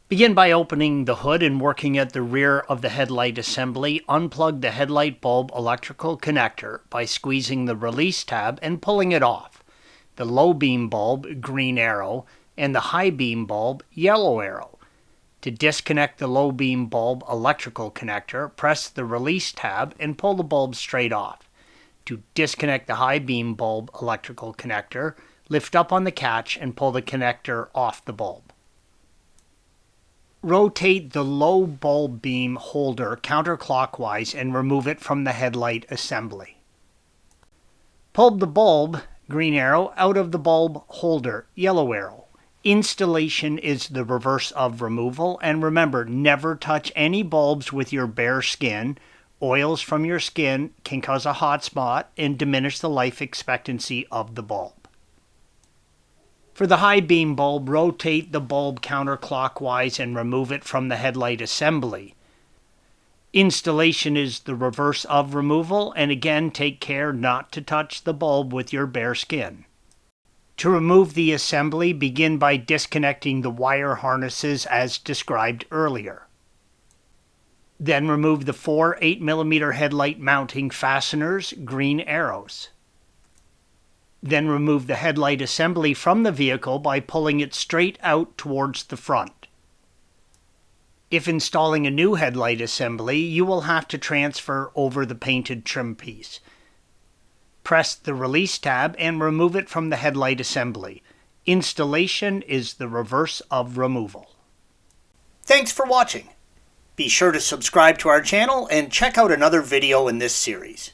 Begin by opening the hood and working at the rear of the headlight assembly. Unplug the headlight bulb electrical connector by squeezing the release tab and pulling it off. The low beam bulb, green arrow, and the high beam bulb, yellow arrow. To disconnect the low beam bulb electrical connector, press the release tab and pull the bulb straight off. To disconnect the high beam bulb electrical connector, lift up on the catch and pull the connector off the bulb. Rotate the low bulb beam holder counterclockwise and remove it from the headlight assembly. Pull the bulb, green arrow, out of the bulb holder, yellow arrow. Installation is the reverse of removal, and remember, never touch any bulbs with your bare skin. Oils from your skin can cause a hot spot and diminish the life expectancy of the bulb. For the high beam bulb, rotate the bulb counterclockwise and remove it from the headlight assembly. Installation is the reverse of removal, and again, take care not to touch the bulb with your bare skin. To remove the assembly, begin by disconnecting the wire harnesses as described earlier. Then remove the 4 8mm headlight mounting fasteners, green arrows. Then remove the headlight assembly from the vehicle by pulling it straight out towards the front. If installing a new headlight assembly, you will have to transfer over the painted trim piece. Press the release tab and remove it from the headlight assembly. Installation is the reverse of removal. Thanks for watching. Be sure to subscribe to our channel and check out another video in this series.